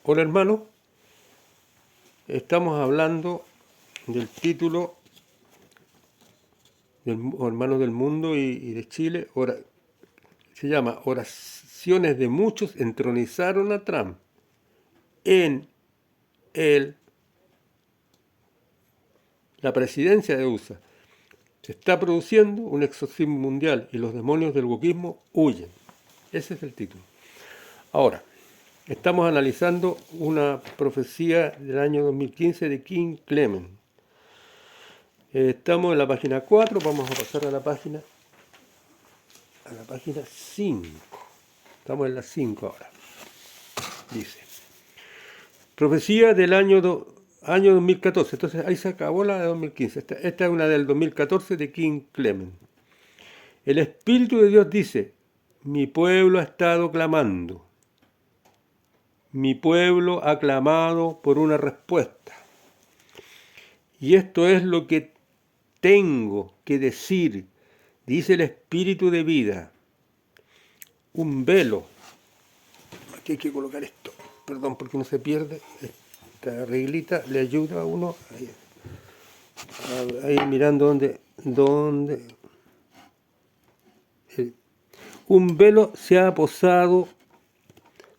Hola hermano, estamos hablando del título Hermanos del Mundo y de Chile. Se llama Oraciones de muchos entronizaron a Trump en el, la presidencia de USA. Se está produciendo un exorcismo mundial y los demonios del wokismo huyen. Ese es el título. Ahora, estamos analizando una profecía del año 2015 de King Clement. Estamos en la página 4, vamos a pasar a la página 5. Estamos en la 5 ahora. Dice, profecía del año 2014. Entonces ahí se acabó la de 2015. Esta es una del 2014 de King Clement. El Espíritu de Dios dice, mi pueblo ha estado clamando. Mi pueblo ha clamado por una respuesta. Y esto es lo que tengo que decir, dice el Espíritu de vida. Un velo. Aquí hay que colocar esto. Perdón, porque no se pierde. Esta reglita le ayuda a uno a ir mirando dónde. Un velo se ha posado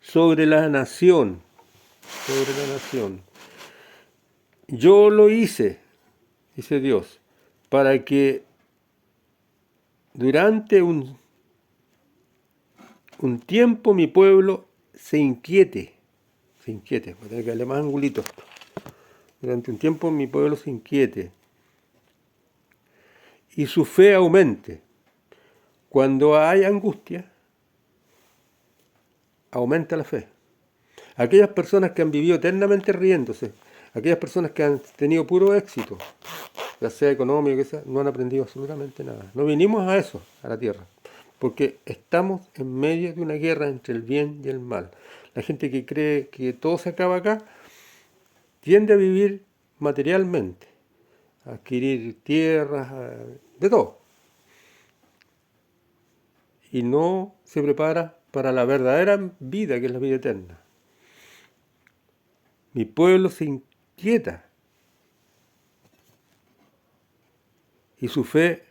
sobre la nación. Sobre la nación. Yo lo hice, dice Dios, para que durante un tiempo mi pueblo se inquiete. Voy a tener que darle más angulitos. Durante un tiempo mi pueblo se inquiete y su fe aumente. Cuando hay angustia, aumenta la fe. Aquellas personas que han vivido eternamente riéndose, aquellas personas que han tenido puro éxito, ya sea económico, que sea, no han aprendido absolutamente nada. No vinimos a eso, a la tierra, porque estamos en medio de una guerra entre el bien y el mal. La gente que cree que todo se acaba acá, tiende a vivir materialmente, a adquirir tierras, de todo. Y no se prepara para la verdadera vida, que es la vida eterna. Mi pueblo se inquieta y su fe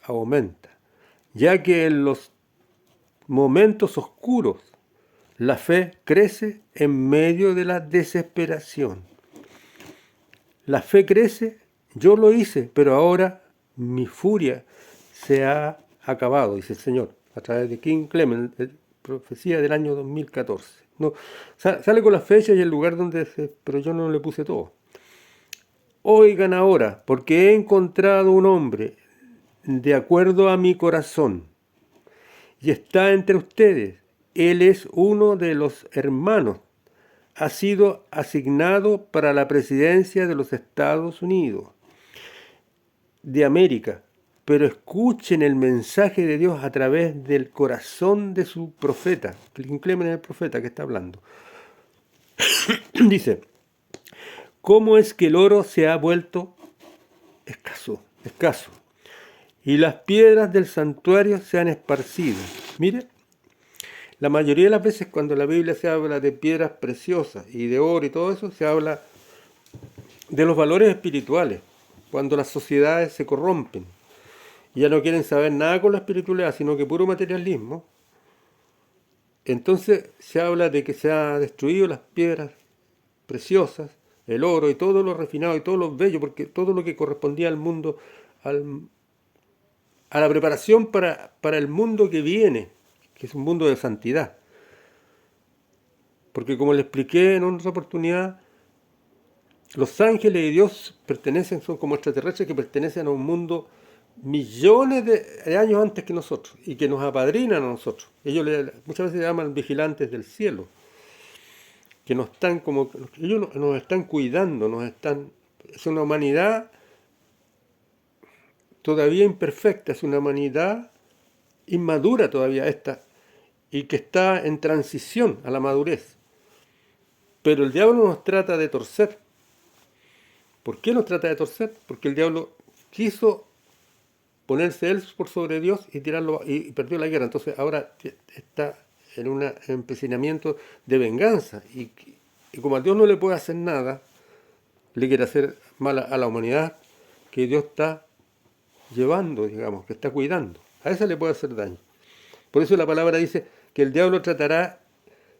aumenta, ya que en los momentos oscuros la fe crece en medio de la desesperación. La fe crece, yo lo hice, pero ahora mi furia se ha acabado, dice el Señor, a través de King Clement, profecía del año 2014. No, sale con las fechas y el lugar pero yo no le puse todo. Oigan ahora, porque he encontrado un hombre de acuerdo a mi corazón y está entre ustedes. Él es uno de los hermanos. Ha sido asignado para la presidencia de los Estados Unidos, de América. Pero escuchen el mensaje de Dios a través del corazón de su profeta. Clemen es el profeta que está hablando. Dice, ¿cómo es que el oro se ha vuelto escaso? Y las piedras del santuario se han esparcido. Mire, la mayoría de las veces cuando en la Biblia se habla de piedras preciosas y de oro y todo eso, se habla de los valores espirituales, cuando las sociedades se corrompen y ya no quieren saber nada con la espiritualidad, sino que puro materialismo. Entonces se habla de que se han destruido las piedras preciosas, el oro y todo lo refinado y todo lo bello, porque todo lo que correspondía al mundo, a la preparación para el mundo que viene, que es un mundo de santidad. Porque como le expliqué en otra oportunidad, los ángeles y Dios son como extraterrestres que pertenecen a un mundo millones de años antes que nosotros y que nos apadrinan a nosotros. Muchas veces se llaman vigilantes del cielo, que ellos nos están cuidando, es una humanidad todavía imperfecta, es una humanidad inmadura todavía esta, y que está en transición a la madurez. Pero el diablo nos trata de torcer. ¿Por qué nos trata de torcer? Porque el diablo quiso ponerse él por sobre Dios y tirarlo y perdió la guerra. Entonces ahora está en un empecinamiento de venganza Y como a Dios no le puede hacer nada, le quiere hacer mal a la humanidad que Dios está llevando, digamos, que está cuidando. A esa le puede hacer daño. Por eso la palabra dice que el diablo tratará,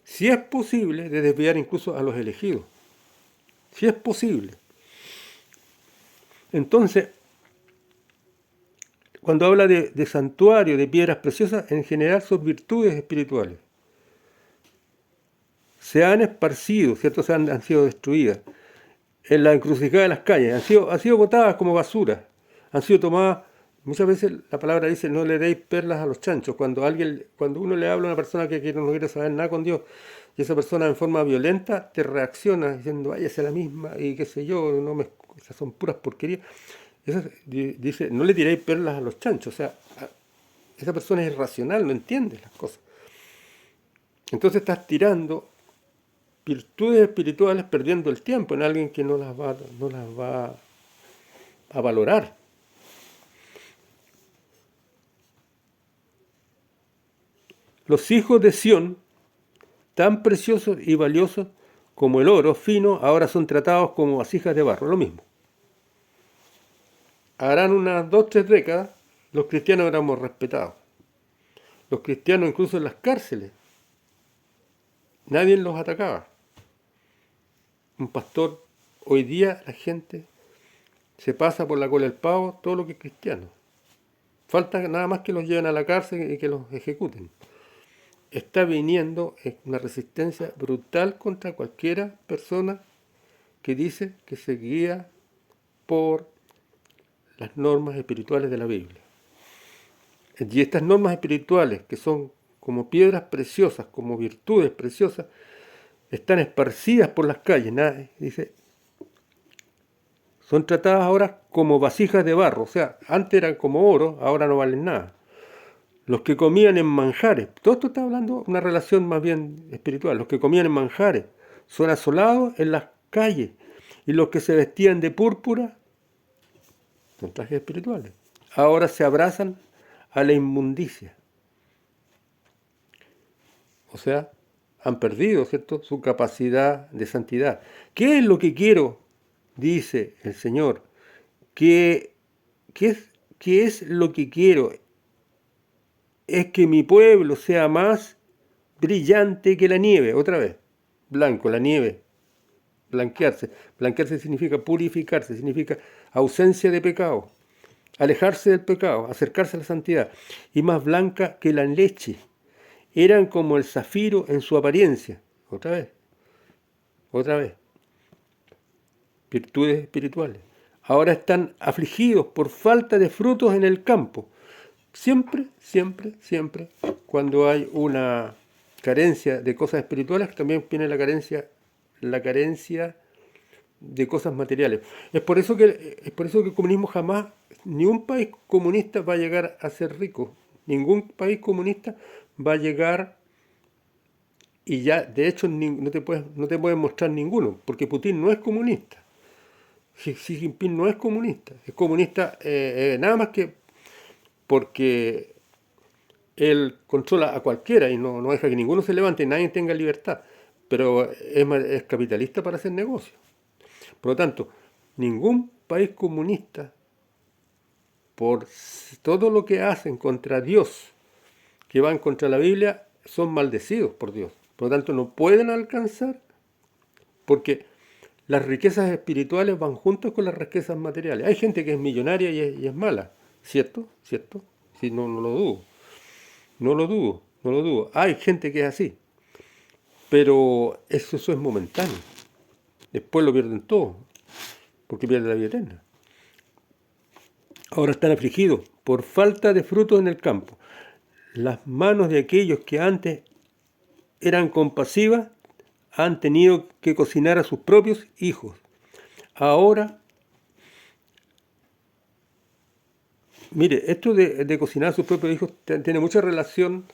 si es posible, de desviar incluso a los elegidos. Si es posible. Entonces, cuando habla de santuario, de piedras preciosas, en general son virtudes espirituales. Se han esparcido, ¿cierto? Han sido destruidas en la encrucijada de las calles, han sido botadas como basura, han sido tomadas. Muchas veces la palabra dice: no le deis perlas a los chanchos. Cuando uno le habla a una persona que no quiere saber nada con Dios, y esa persona en forma violenta te reacciona diciendo: váyase a la misma, y qué sé yo, esas son puras porquerías. Dice: no le tiréis perlas a los chanchos. O sea, esa persona es irracional, no entiende las cosas. Entonces estás tirando virtudes espirituales, perdiendo el tiempo en alguien que no las va a valorar. Los hijos de Sión, tan preciosos y valiosos como el oro fino, ahora son tratados como vasijas de barro, lo mismo. Harán unas 2 o 3 décadas, los cristianos éramos respetados. Los cristianos incluso en las cárceles, nadie los atacaba. Un pastor, hoy día la gente se pasa por la cola del pavo todo lo que es cristiano. Falta nada más que los lleven a la cárcel y que los ejecuten. Está viniendo una resistencia brutal contra cualquiera persona que dice que se guía por las normas espirituales de la Biblia. Y estas normas espirituales, que son como piedras preciosas, como virtudes preciosas, están esparcidas por las calles. Dice, son tratadas ahora como vasijas de barro. O sea, antes eran como oro, ahora no valen nada. Los que comían en manjares, todo esto está hablando de una relación más bien espiritual. Los que comían en manjares son asolados en las calles. Y los que se vestían de púrpura son trajes espirituales. Ahora se abrazan a la inmundicia. O sea, han perdido, ¿cierto?, su capacidad de santidad. ¿Qué es lo que quiero? Dice el Señor. ¿Qué es lo que quiero? Es que mi pueblo sea más brillante que la nieve. Otra vez, blanco, la nieve. Blanquearse. Blanquearse significa purificarse, significa ausencia de pecado. Alejarse del pecado, acercarse a la santidad. Y más blanca que la leche. Eran como el zafiro en su apariencia. Otra vez. Virtudes espirituales. Ahora están afligidos por falta de frutos en el campo. Siempre, cuando hay una carencia de cosas espirituales, también viene la carencia de cosas materiales. Es por eso que el comunismo jamás, ni un país comunista va a llegar a ser rico. Ningún país comunista va a llegar, y ya de hecho no te pueden mostrar ninguno, porque Putin no es comunista. Xi Jinping no es comunista. Es comunista nada más que porque él controla a cualquiera y no deja que ninguno se levante y nadie tenga libertad. Pero es capitalista para hacer negocio. Por lo tanto, ningún país comunista, por todo lo que hacen contra Dios, que van contra la Biblia, son maldecidos por Dios. Por lo tanto, no pueden alcanzar, porque las riquezas espirituales van juntos con las riquezas materiales. Hay gente que es millonaria y es mala, ¿cierto? Sí, no lo dudo. No lo dudo. Hay gente que es así. Pero eso es momentáneo. Después lo pierden todo, porque pierden la vida eterna. Ahora están afligidos por falta de frutos en el campo. Las manos de aquellos que antes eran compasivas han tenido que cocinar a sus propios hijos. Ahora, mire, esto de cocinar a sus propios hijos tiene mucha relación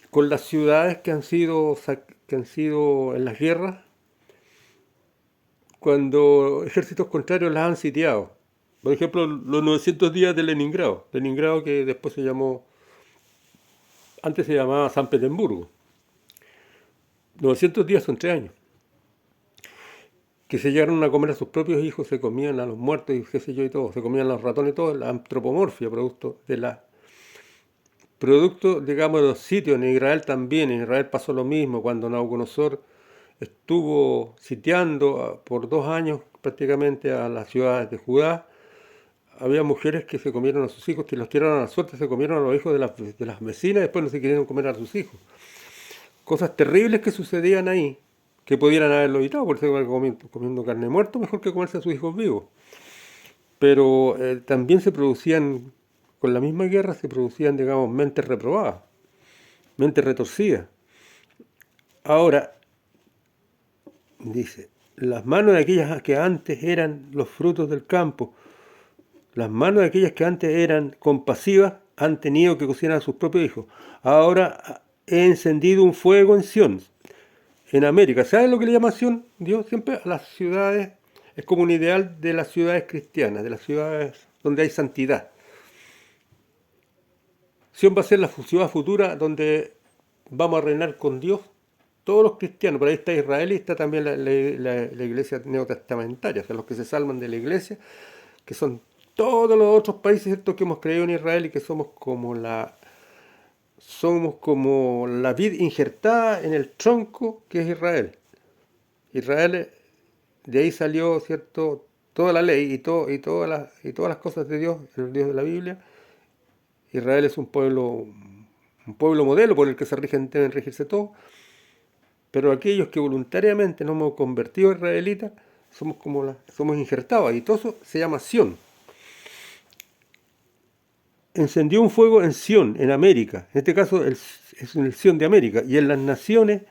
con las ciudades que han sido en las guerras, cuando ejércitos contrarios las han sitiado. Por ejemplo, los 900 días de Leningrado. Leningrado, que después antes se llamaba San Petersburgo. 900 días son 3 años. que se llegaron a comer a sus propios hijos, se comían a los muertos y qué sé yo y todo, se comían a los ratones y todo, la antropomorfia, producto, digamos, de los sitios. En Israel también, en Israel pasó lo mismo, cuando Nabucodonosor estuvo sitiando por 2 años prácticamente a las ciudades de Judá, había mujeres que se comieron a sus hijos, que los tiraron a la suerte, se comieron a los hijos de las vecinas y después no se querían comer a sus hijos. Cosas terribles que sucedían ahí, que pudieran haberlo evitado, porque se comiendo carne muerta, mejor que comerse a sus hijos vivos. Pero también se producían, con la misma guerra, se producían, digamos, mentes reprobadas, mentes retorcidas. Ahora, dice, las manos de aquellas que antes eran los frutos del campo, las manos de aquellas que antes eran compasivas, han tenido que cocinar a sus propios hijos. Ahora he encendido un fuego en Sión, en América. ¿Sabes lo que le llama Sión? Dios siempre a las ciudades, es como un ideal de las ciudades cristianas, de las ciudades donde hay santidad. Sión va a ser la ciudad futura donde vamos a reinar con Dios todos los cristianos. Por ahí está Israel y está también la iglesia neotestamentaria, o sea, los que se salvan de la iglesia, que son todos los otros países, ¿cierto?, que hemos creído en Israel y que somos como la vid injertada en el tronco que es Israel. Israel, de ahí salió, ¿cierto?, toda la ley y todas las cosas de Dios, el Dios de la Biblia. Israel es un pueblo modelo por el que deben regirse todos, pero aquellos que voluntariamente nos hemos convertido a israelitas, somos injertados ahí. Todo eso se llama Sión. Encendió un fuego en Sión, en América. En este caso es en el Sión de América y en las naciones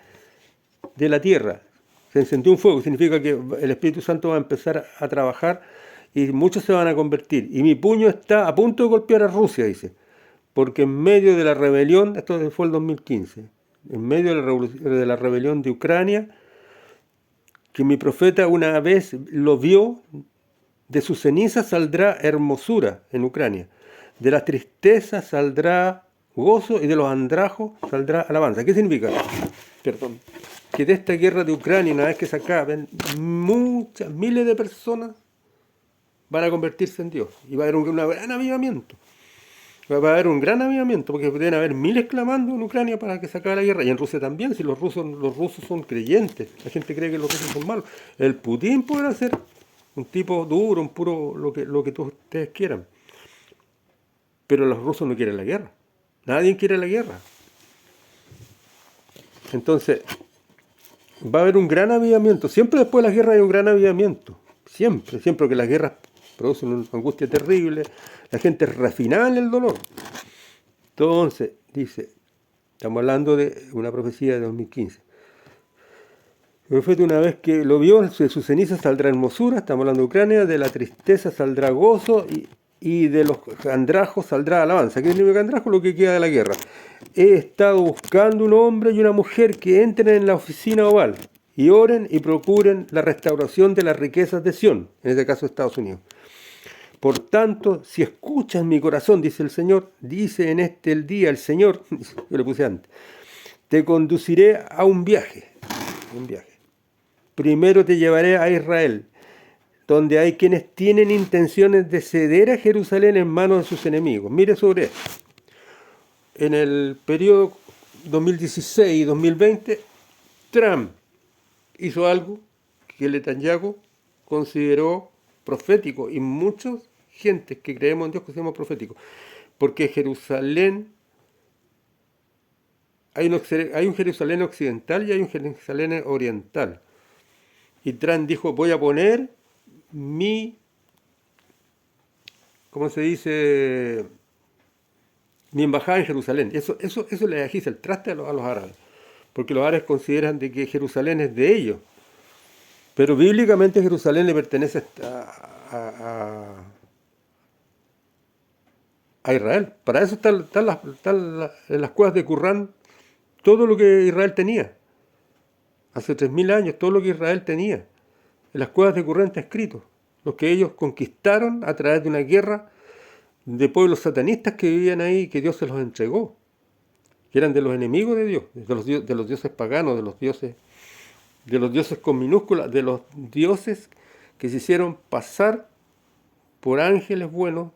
de la tierra. Se encendió un fuego, significa que el Espíritu Santo va a empezar a trabajar y muchos se van a convertir. Y mi puño está a punto de golpear a Rusia, dice, porque en medio de la rebelión, esto fue el 2015, en medio de la rebelión de Ucrania, que mi profeta una vez lo vio, de su ceniza saldrá hermosura en Ucrania. De la tristeza saldrá gozo y de los andrajos saldrá alabanza. ¿Qué significa? Perdón. Que de esta guerra de Ucrania, una vez que se acaben, miles de personas van a convertirse en Dios. Y va a haber un gran avivamiento. Va a haber un gran avivamiento, porque deben haber miles clamando en Ucrania para que se acabe la guerra. Y en Rusia también, si los rusos son creyentes. La gente cree que los rusos son malos. El Putin podrá ser un tipo duro, un puro, lo que ustedes quieran. Pero los rusos no quieren la guerra. Nadie quiere la guerra. Entonces, va a haber un gran avivamiento. Siempre después de la guerra hay un gran avivamiento. Siempre que las guerras producen una angustia terrible. La gente es refinada en el dolor. Entonces, dice, estamos hablando de una profecía de 2015. El profeta una vez que lo vio, de su ceniza saldrá hermosura, estamos hablando de Ucrania, de la tristeza saldrá gozo y de los andrajos saldrá alabanza. ¿Qué significa andrajo? Lo que queda de la guerra. He estado buscando un hombre y una mujer que entren en la oficina oval y oren y procuren la restauración de las riquezas de Sión, en este caso Estados Unidos. Por tanto, si escuchas mi corazón, dice el Señor, dice en el día el Señor, yo le puse antes, te conduciré a un viaje. Primero te llevaré a Israel, donde hay quienes tienen intenciones de ceder a Jerusalén en manos de sus enemigos. Mire sobre esto. En el periodo 2016 y 2020, Trump hizo algo que Netanyahu consideró profético, y muchos gentes que creemos en Dios consideramos profético, porque Jerusalén, hay un Jerusalén occidental y hay un Jerusalén oriental. Y Trump dijo, voy a poner ¿cómo se dice? Mi embajada en Jerusalén. Eso le agita el traste a los árabes, porque los árabes consideran de que Jerusalén es de ellos. Pero bíblicamente Jerusalén le pertenece a Israel. Para eso están en las cuevas de Qumrán todo lo que Israel tenía. Hace 3000 años, todo lo que Israel tenía. En las cuevas de Qumrán está escrito. Lo que ellos conquistaron a través de una guerra de pueblos satanistas que vivían ahí y que Dios se los entregó. Que eran de los enemigos de Dios, de los dioses paganos, de los dioses de los dioses con minúscula, de los dioses que se hicieron pasar por ángeles buenos,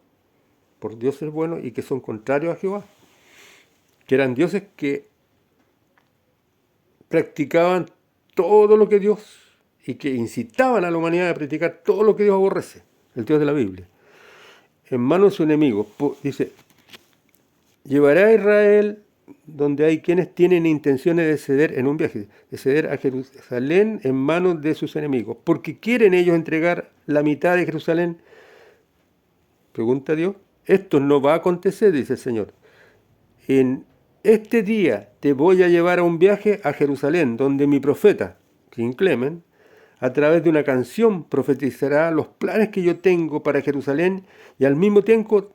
por dioses buenos y que son contrarios a Jehová, que eran dioses que practicaban todo lo que Dios y que incitaban a la humanidad a practicar todo lo que Dios aborrece, el Dios de la Biblia, en manos de su enemigo. Dice, llevará a Israel donde hay quienes tienen intenciones de ceder en un viaje, de ceder a Jerusalén en manos de sus enemigos, porque quieren ellos entregar la mitad de Jerusalén. Pregunta Dios, esto no va a acontecer, dice el Señor. En este día te voy a llevar a un viaje a Jerusalén, donde mi profeta, King Clement, a través de una canción profetizará los planes que yo tengo para Jerusalén y al mismo tiempo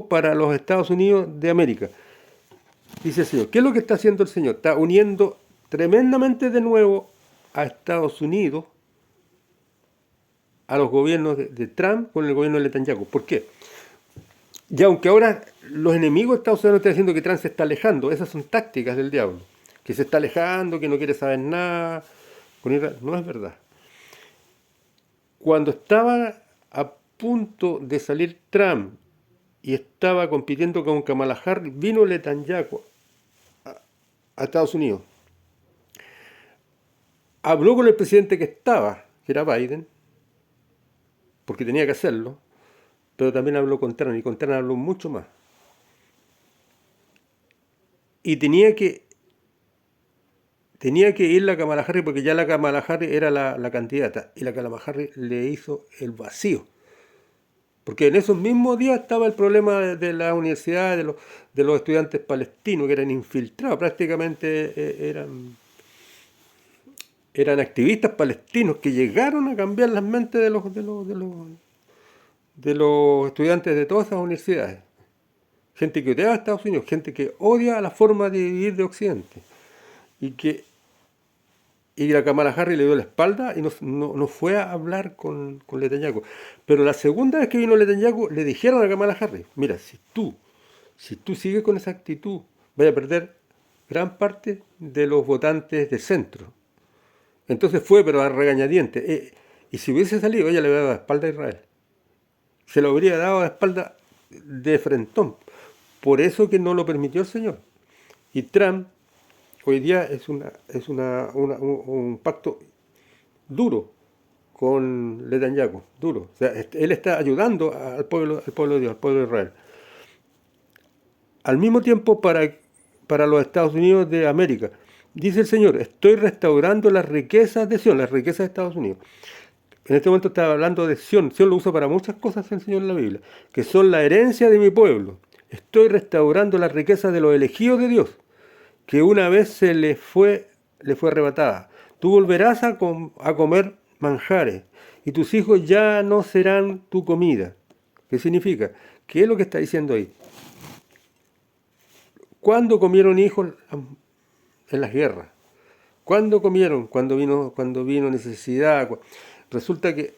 para los Estados Unidos de América. Dice el Señor. ¿Qué es lo que está haciendo el Señor? Está uniendo tremendamente de nuevo a Estados Unidos, a los gobiernos de Trump con el gobierno de Netanyahu. ¿Por qué? Y aunque ahora los enemigos de Estados Unidos están diciendo que Trump se está alejando, esas son tácticas del diablo. Que se está alejando, que no quiere saber nada. No es verdad. Cuando estaba a punto de salir Trump y estaba compitiendo con Kamala Harris, vino Netanyahu a Estados Unidos. Habló con el presidente que estaba, que era Biden, porque tenía que hacerlo, pero también habló con Trump, y con Trump habló mucho más. Y tenía que ir la Kamala Harris, porque ya la Kamala Harris era la candidata, y la Kamala Harris le hizo el vacío. Porque en esos mismos días estaba el problema de la universidad, de los estudiantes palestinos, que eran infiltrados, prácticamente eran activistas palestinos que llegaron a cambiar las mentes de los estudiantes de todas esas universidades. Gente que odia a Estados Unidos, gente que odia la forma de vivir de Occidente. Y la Kamala Harris le dio la espalda y no fue a hablar con Netanyahu. Pero la segunda vez que vino Netanyahu, le dijeron a Kamala Harris, mira, si tú sigues con esa actitud, vas a perder gran parte de los votantes de centro. Entonces fue, pero a regañadientes. Y si hubiese salido, ella le hubiera dado la espalda a Israel. Se lo habría dado la espalda de frentón. Por eso que no lo permitió el Señor. Y Trump hoy día es un pacto duro con Netanyahu, duro. O sea, él está ayudando al pueblo de Dios, al pueblo de Israel. Al mismo tiempo para los Estados Unidos de América. Dice el Señor, estoy restaurando las riquezas de Sion, las riquezas de Estados Unidos. En este momento estaba hablando de Sion. Sion lo usa para muchas cosas el Señor en la Biblia, que son la herencia de mi pueblo. Estoy restaurando las riquezas de los elegidos de Dios, que una vez le fue arrebatada. Tú volverás a comer manjares, y tus hijos ya no serán tu comida. ¿Qué significa? ¿Qué es lo que está diciendo ahí? ¿Cuándo comieron hijos en las guerras? ¿Cuándo comieron? Cuando vino necesidad. Resulta que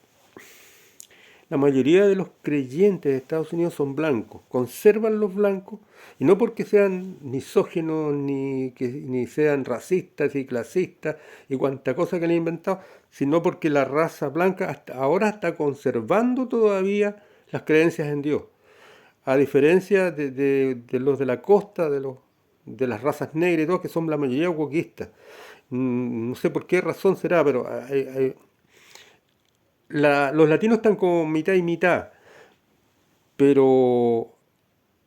la mayoría de los creyentes de Estados Unidos son blancos, conservan los blancos, y no porque sean misóginos, ni sean racistas y clasistas, y cuanta cosa que le han inventado, sino porque la raza blanca hasta ahora está conservando todavía las creencias en Dios. A diferencia de los de la costa, de las razas negras y todo, que son la mayoría wokistas. No sé por qué razón será, pero los latinos están como mitad y mitad, pero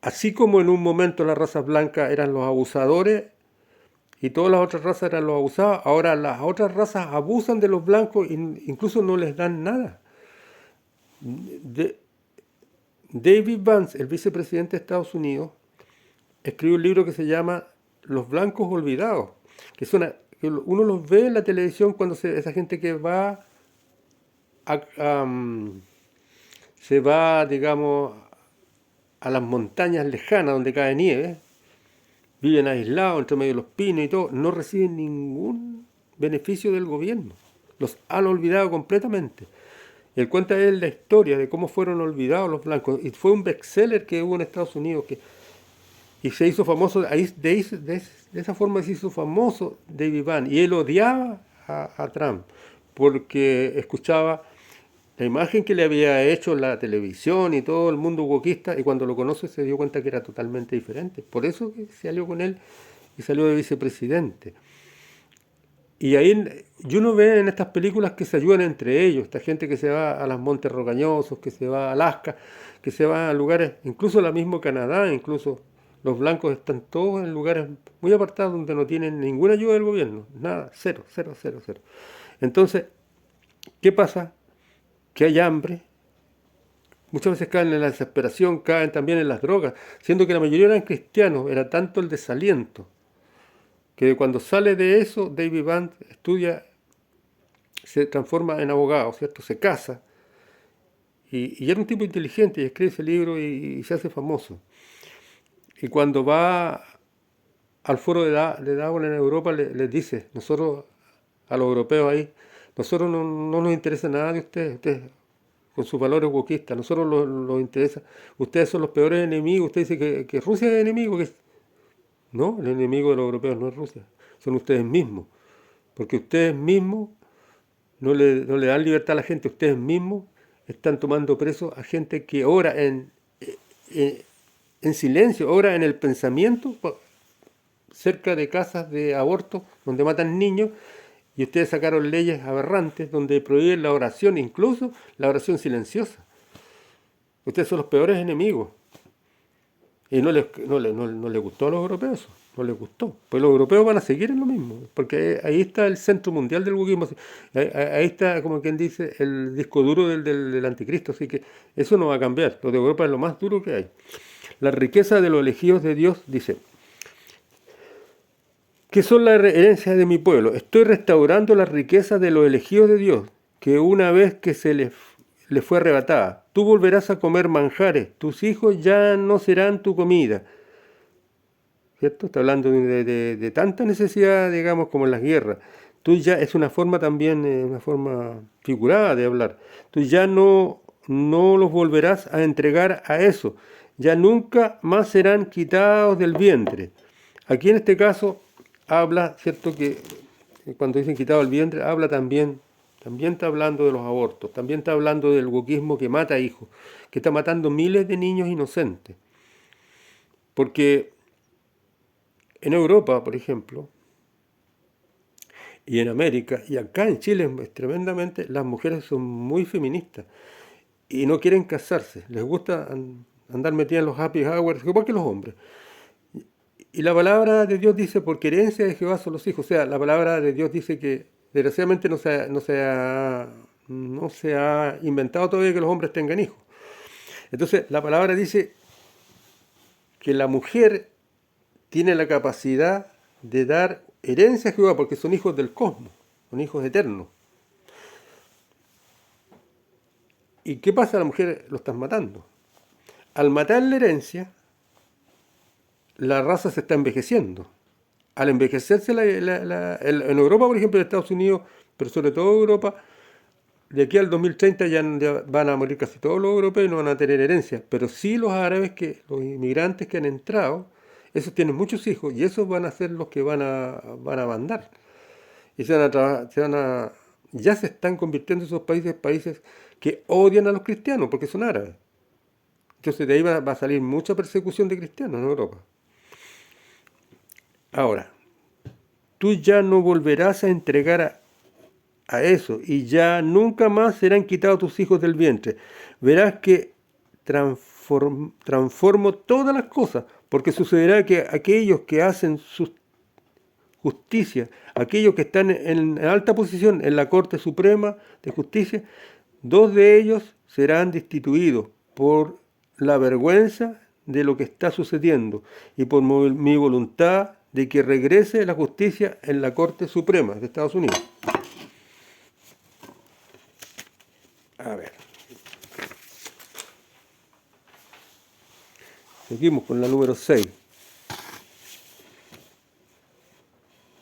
así como en un momento las razas blancas eran los abusadores y todas las otras razas eran los abusados, ahora las otras razas abusan de los blancos e incluso no les dan nada. David Vance, el vicepresidente de Estados Unidos, escribió un libro que se llama Los blancos olvidados, que uno los ve en la televisión cuando esa gente que se va, digamos, a las montañas lejanas donde cae nieve, viven aislados entre medio de los pinos y todo, no reciben ningún beneficio del gobierno. Los han olvidado completamente. Él cuenta la historia de cómo fueron olvidados los blancos. Y fue un bestseller que hubo en Estados Unidos y se hizo famoso. De esa forma se hizo famoso David Vance. Y él odiaba a Trump, porque escuchaba la imagen que le había hecho la televisión y todo el mundo wokista, y cuando lo conoce se dio cuenta que era totalmente diferente. Por eso que se alió con él y salió de vicepresidente. Y ahí, y uno ve en estas películas que se ayudan entre ellos, esta gente que se va a los montes rocañosos, que se va a Alaska, que se va a lugares, incluso la mismo Canadá, incluso los blancos están todos en lugares muy apartados donde no tienen ninguna ayuda del gobierno, nada, cero, cero, cero, cero. Entonces, ¿qué pasa? Que hay hambre, muchas veces caen en la desesperación, caen también en las drogas, siendo que la mayoría eran cristianos, era tanto el desaliento, que cuando sale de eso, David Band estudia, se transforma en abogado, ¿cierto? Se casa, y era un tipo inteligente, y escribe ese libro y se hace famoso. Y cuando va al foro de Davos en Europa, les dice, nosotros, a los europeos ahí, nosotros no nos interesa nada de ustedes con sus valores wokistas, nosotros los interesa, ustedes son los peores enemigos, usted dice que Rusia es enemigo, no, el enemigo de los europeos no es Rusia, son ustedes mismos, porque ustedes mismos no le dan libertad a la gente, ustedes mismos están tomando preso a gente que ora en, en silencio, ora en el pensamiento, cerca de casas de aborto donde matan niños, y ustedes sacaron leyes aberrantes donde prohíben la oración, incluso la oración silenciosa. Ustedes son los peores enemigos. Y no les gustó a los europeos eso, no les gustó. Pues los europeos van a seguir en lo mismo, porque ahí está el centro mundial del wokismo. Ahí está, como quien dice, el disco duro del anticristo, así que eso no va a cambiar. Lo de Europa es lo más duro que hay. La riqueza de los elegidos de Dios, dice, ¿qué son las herencias de mi pueblo? Estoy restaurando las riquezas de los elegidos de Dios, que una vez que se les fue arrebatada. Tú volverás a comer manjares, tus hijos ya no serán tu comida. ¿Cierto? Está hablando de tanta necesidad, digamos, como en las guerras. Tú ya, es una forma también, una forma figurada de hablar. Tú ya no los volverás a entregar a eso. Ya nunca más serán quitados del vientre. Aquí en este caso habla, ¿cierto? Que cuando dicen quitado del vientre, habla también está hablando de los abortos, también está hablando del wokismo que mata hijos, que está matando miles de niños inocentes. Porque en Europa, por ejemplo, y en América, y acá en Chile tremendamente, las mujeres son muy feministas y no quieren casarse, les gusta andar metidas en los happy hours, igual que los hombres. Y la palabra de Dios dice, porque herencia de Jehová son los hijos. O sea, la palabra de Dios dice que desgraciadamente no se ha inventado todavía que los hombres tengan hijos. Entonces, la palabra dice que la mujer tiene la capacidad de dar herencia a Jehová, porque son hijos del cosmos, son hijos eternos. ¿Y qué pasa? A la mujer lo están matando. Al matar la herencia, la raza se está envejeciendo. Al envejecerse en Europa, por ejemplo, en Estados Unidos, pero sobre todo Europa, de aquí al 2030 ya van a morir casi todos los europeos y no van a tener herencia. Pero sí los árabes, los inmigrantes que han entrado, esos tienen muchos hijos y esos van a ser los que van a mandar. Y ya se están convirtiendo esos países que odian a los cristianos porque son árabes. Entonces de ahí va a salir mucha persecución de cristianos en Europa. Ahora, tú ya no volverás a entregar a eso y ya nunca más serán quitados tus hijos del vientre. Verás que transformo todas las cosas, porque sucederá que aquellos que hacen justicia, aquellos que están en alta posición en la Corte Suprema de Justicia, 2 de ellos serán destituidos por la vergüenza de lo que está sucediendo y por mi voluntad de que regrese la justicia en la Corte Suprema de Estados Unidos. A ver. Seguimos con la número 6.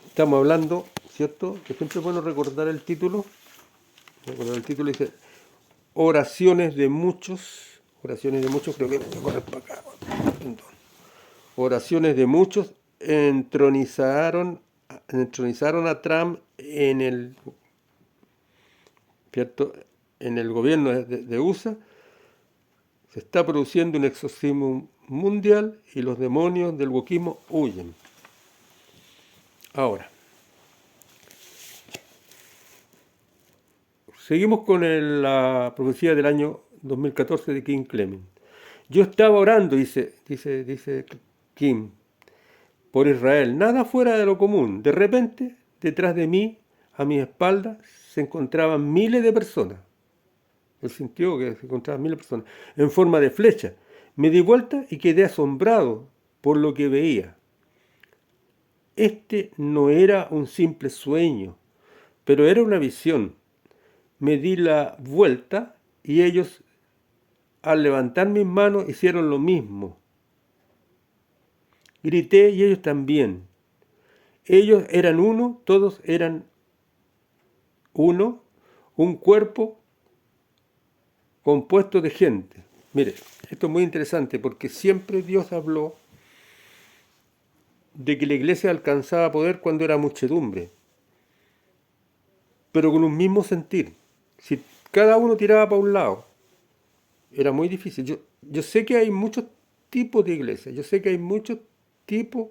Estamos hablando, ¿cierto? Que siempre es bueno recordar el título. Recordar el título dice oraciones de muchos, creo que voy a correr para acá. Oraciones de muchos entronizaron entronizaron a Trump en el, ¿cierto? En el gobierno de USA, se está produciendo un exorcismo mundial y los demonios del wokismo huyen. Ahora, seguimos con la profecía del año 2014 de Kim Clement. Yo estaba orando, dice Kim, por Israel, nada fuera de lo común. De repente, detrás de mí, a mi espalda, se encontraban miles de personas. Él sintió que se encontraban miles de personas, en forma de flecha. Me di vuelta y quedé asombrado por lo que veía. Este no era un simple sueño, pero era una visión. Me di la vuelta y ellos, al levantar mis manos, hicieron lo mismo. Grité y ellos también. Ellos eran uno, todos eran uno, un cuerpo compuesto de gente. Mire, esto es muy interesante porque siempre Dios habló de que la iglesia alcanzaba poder cuando era muchedumbre, pero con un mismo sentir. Si cada uno tiraba para un lado, era muy difícil. Yo sé que hay muchos tipos de iglesias, yo sé que hay muchos tipos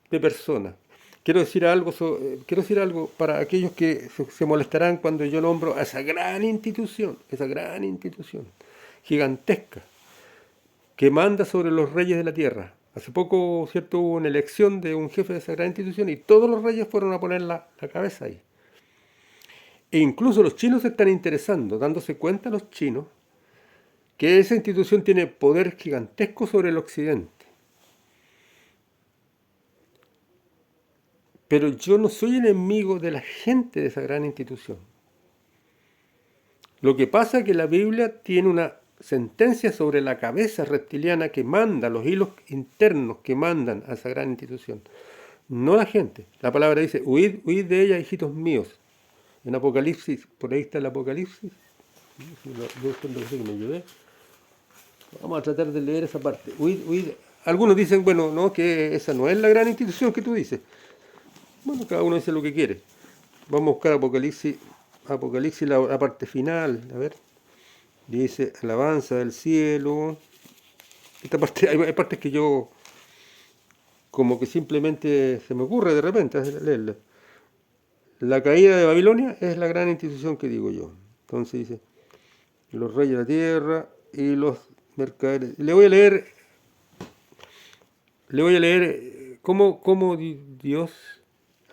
de personas. Quiero decir algo para aquellos que se molestarán cuando yo nombro a esa gran institución, gigantesca, que manda sobre los reyes de la tierra. Hace poco, cierto, hubo una elección de un jefe de esa gran institución y todos los reyes fueron a poner la cabeza ahí. E incluso los chinos se están interesando, dándose cuenta los chinos, que esa institución tiene poder gigantesco sobre el occidente. Pero yo no soy enemigo de la gente de esa gran institución. Lo que pasa es que la Biblia tiene una sentencia sobre la cabeza reptiliana que manda, los hilos internos que mandan a esa gran institución. No la gente. La palabra dice, huid, huid de ella, hijitos míos. En Apocalipsis, por ahí está el Apocalipsis. Vamos a tratar de leer esa parte. Huid, huid. Algunos dicen, bueno, no, que esa no es la gran institución que tú dices. Bueno, cada uno dice lo que quiere. Vamos a buscar Apocalipsis, la parte final. A ver. Dice, alabanza del cielo. Esta parte, hay partes que yo, como que simplemente se me ocurre de repente leerla. La caída de Babilonia es la gran institución que digo yo. Entonces dice, los reyes de la tierra y los mercaderes. Le voy a leer cómo Dios,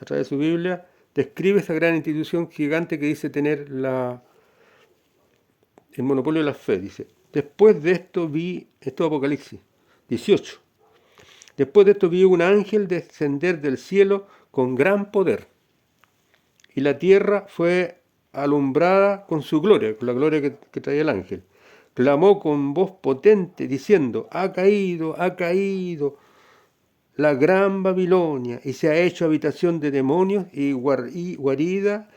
a través de su Biblia, describe esa gran institución gigante que dice tener el monopolio de la fe. Dice, después de esto esto es Apocalipsis 18. Después de esto vi un ángel descender del cielo con gran poder. Y la tierra fue alumbrada con su gloria, con la gloria que traía el ángel. Clamó con voz potente diciendo, ha caído la gran Babilonia y se ha hecho habitación de demonios y guarida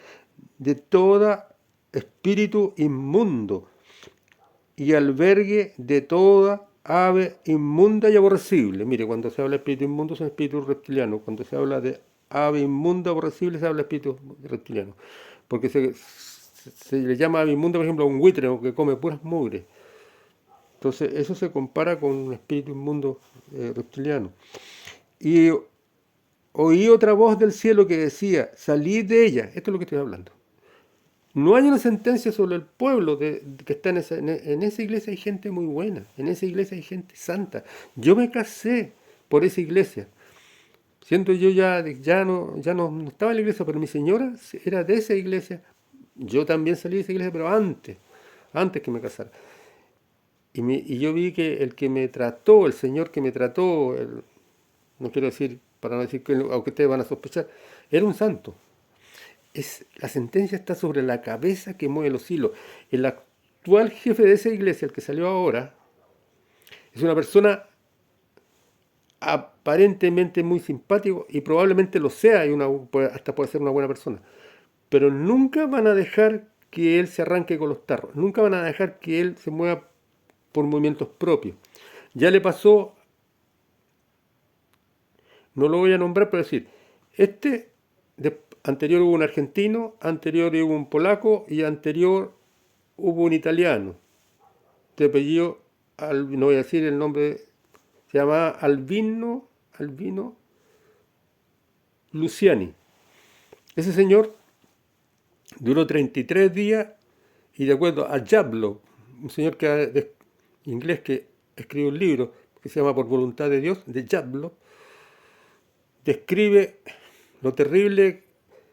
de todo espíritu inmundo y albergue de toda ave inmunda y aborrecible. Mire, cuando se habla de espíritu inmundo son espíritus reptilianos. Cuando se habla de ave inmunda aborrecible se habla de espíritu reptiliano. Porque se le llama ave inmunda, por ejemplo, a un buitre que come puras mugres. Entonces, eso se compara con un espíritu inmundo reptiliano. Y oí otra voz del cielo que decía, salid de ella. Esto es lo que estoy hablando. No hay una sentencia sobre el pueblo que está en esa iglesia. Hay gente muy buena, en esa iglesia hay gente santa. Yo me casé por esa iglesia. Siendo yo ya no estaba en la iglesia, pero mi señora era de esa iglesia. Yo también salí de esa iglesia, pero antes que me casara. Y yo vi que el que me trató, el Señor que me trató, no quiero decir, para no decir que, aunque ustedes van a sospechar, era un santo. La sentencia está sobre la cabeza que mueve los hilos. El actual jefe de esa iglesia, el que salió ahora, es una persona aparentemente muy simpático y probablemente lo sea y hasta puede ser una buena persona. Pero nunca van a dejar que él se arranque con los tarros. Nunca van a dejar que él se mueva por movimientos propios. Ya le pasó, no lo voy a nombrar, pero decir, Anterior hubo un argentino, anterior hubo un polaco y anterior hubo un italiano. De apellido, no voy a decir el nombre, se llamaba Albino Luciani. Ese señor duró 33 días y de acuerdo a Jablo, un señor inglés que escribe un libro que se llama Por voluntad de Dios, de Jablo, describe lo terrible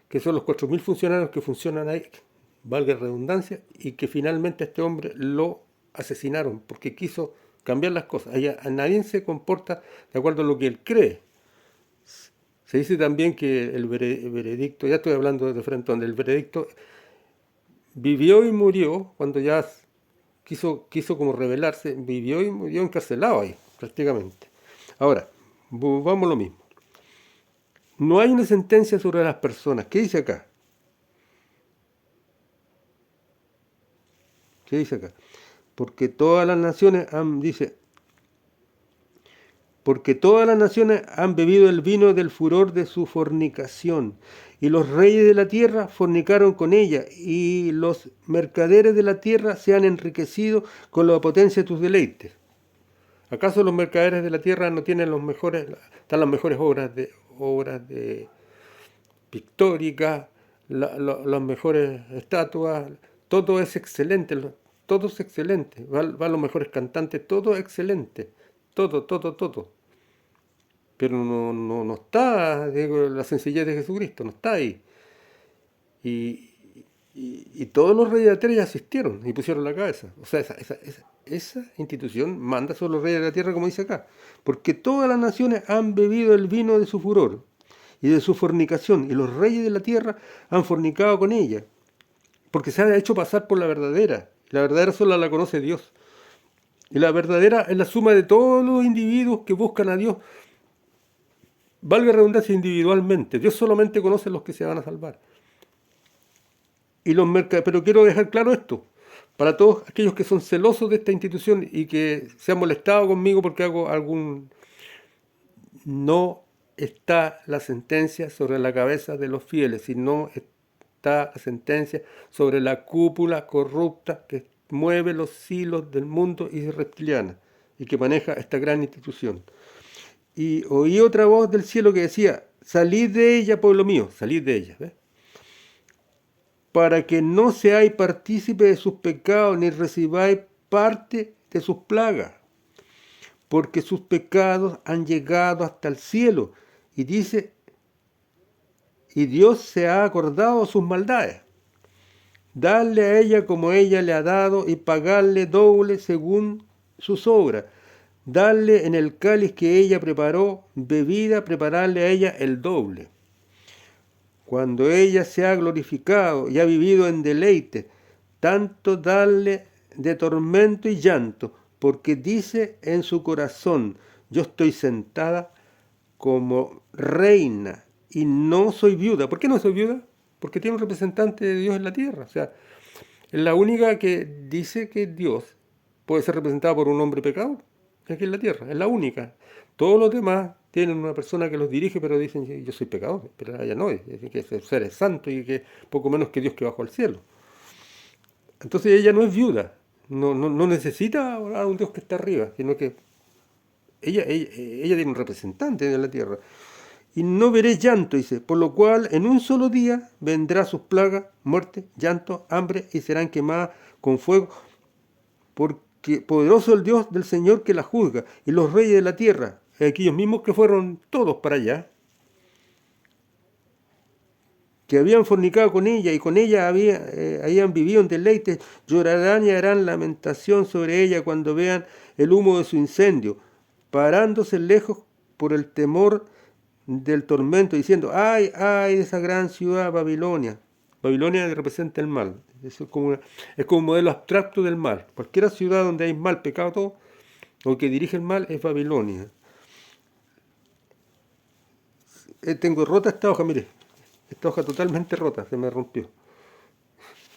que son los 4.000 funcionarios que funcionan ahí, valga la redundancia, y que finalmente a este hombre lo asesinaron porque quiso cambiar las cosas. A nadie se comporta de acuerdo a lo que él cree. Se dice también que el veredicto, ya estoy hablando de frente, donde el veredicto vivió y murió cuando ya quiso como rebelarse, vivió y murió encarcelado ahí, prácticamente. Ahora, vamos a lo mismo. No hay una sentencia sobre las personas. ¿Qué dice acá? ¿Qué dice acá? Porque todas las naciones porque todas las naciones han bebido el vino del furor de su fornicación, y los reyes de la tierra fornicaron con ella, y los mercaderes de la tierra se han enriquecido con la potencia de tus deleites. ¿Acaso los mercaderes de la tierra no tienen están las mejores obras de pictóricas, las mejores estatuas? Todo es excelente, todo es excelente. Van los mejores cantantes, todo es excelente. Todo. Pero no está, digo, la sencillez de Jesucristo, no está ahí. Y todos los reyes de la tierra ya asistieron y pusieron la cabeza. O sea, esa institución manda sobre los reyes de la tierra, como dice acá. Porque todas las naciones han bebido el vino de su furor y de su fornicación, y los reyes de la tierra han fornicado con ella. Porque se ha hecho pasar por la verdadera. La verdadera solo la conoce Dios. Y la verdadera es la suma de todos los individuos que buscan a Dios. Valga la redundancia, individualmente. Dios solamente conoce a los que se van a salvar. Pero quiero dejar claro esto. Para todos aquellos que son celosos de esta institución y que se han molestado conmigo porque hago algún... No está la sentencia sobre la cabeza de los fieles, sino está la sentencia sobre la cúpula corrupta que mueve los hilos del mundo y es reptiliana y que maneja esta gran institución. Y oí otra voz del cielo que decía: salid de ella, pueblo mío, salid de ella, ¿ves? Para que no seáis partícipe de sus pecados ni recibáis parte de sus plagas, porque sus pecados han llegado hasta el cielo. Y dice, y Dios se ha acordado de sus maldades. Darle a ella como ella le ha dado y pagarle doble según sus obras. Darle en el cáliz que ella preparó bebida, prepararle a ella el doble. Cuando ella se ha glorificado y ha vivido en deleite, tanto darle de tormento y llanto, porque dice en su corazón: yo estoy sentada como reina y no soy viuda. ¿Por qué no soy viuda? Porque tiene un representante de Dios en la tierra. O sea, es la única que dice que Dios puede ser representado por un hombre pecador aquí en la tierra. Es la única. Todos los demás tienen una persona que los dirige, pero dicen: yo soy pecador. Pero ella no, es que ese ser es santo y que poco menos que Dios que bajó al cielo. Entonces ella no es viuda. No necesita a un Dios que está arriba, sino que ella tiene un representante en la tierra. Y no veré llanto, dice, por lo cual en un solo día vendrá sus plagas, muerte, llanto, hambre, y serán quemadas con fuego, porque poderoso el Dios del Señor que la juzga, y los reyes de la tierra, aquellos mismos que fueron todos para allá, que habían fornicado con ella y con ella habían vivido en deleite, llorarán y harán lamentación sobre ella cuando vean el humo de su incendio, parándose lejos por el temor del tormento, diciendo: ay, ay de esa gran ciudad Babilonia. Babilonia representa el mal. Eso es como un modelo abstracto del mal. Cualquier ciudad donde hay mal, pecado, todo, o que dirige el mal, es Babilonia. Tengo rota esta hoja, mire. Esta hoja totalmente rota, se me rompió.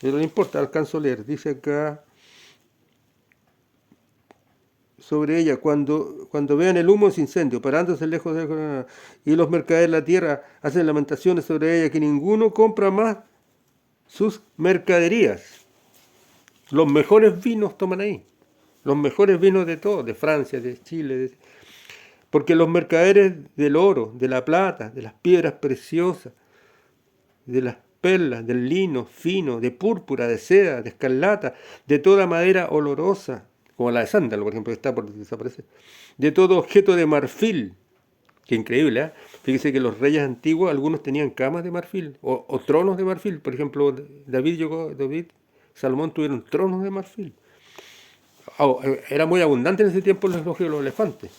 Pero no importa, alcanzo a leer. Dice acá: sobre ella cuando vean el humo de ese incendio, parándose lejos de la, y los mercaderes de la tierra hacen lamentaciones sobre ella, que ninguno compra más sus mercaderías. Los mejores vinos toman ahí, los mejores vinos de todos, de Francia, de Chile, porque los mercaderes del oro, de la plata, de las piedras preciosas, de las perlas, del lino fino, de púrpura, de seda, de escarlata, de toda madera olorosa, como la de sándalo, por ejemplo, que está por desaparecer, de todo objeto de marfil. Qué increíble, ¿eh? Fíjese que los reyes antiguos, algunos tenían camas de marfil o tronos de marfil. Por ejemplo, David, Salomón tuvieron tronos de marfil. Era muy abundante en ese tiempo el elogio de los elefantes.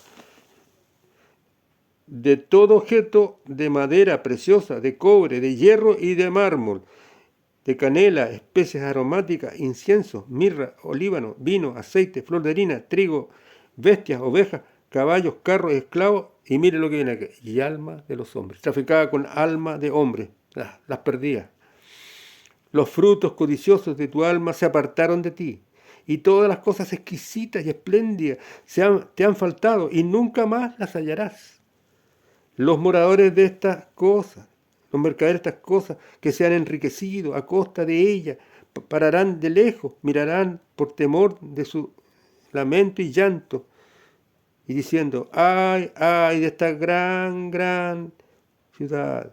De todo objeto de madera preciosa, de cobre, de hierro y de mármol, de canela, especies aromáticas, incienso, mirra, olíbano, vino, aceite, flor de harina, trigo, bestias, ovejas, caballos, carros, esclavos, y mire lo que viene aquí, y alma de los hombres. Traficaba con alma de hombres, las perdía. Los frutos codiciosos de tu alma se apartaron de ti, y todas las cosas exquisitas y espléndidas te han faltado, y nunca más las hallarás. Los moradores de estas cosas, los mercaderes de estas cosas, que se han enriquecido a costa de ellas, pararán de lejos, mirarán por temor de su lamento y llanto, y diciendo, ay, ay, de esta gran ciudad,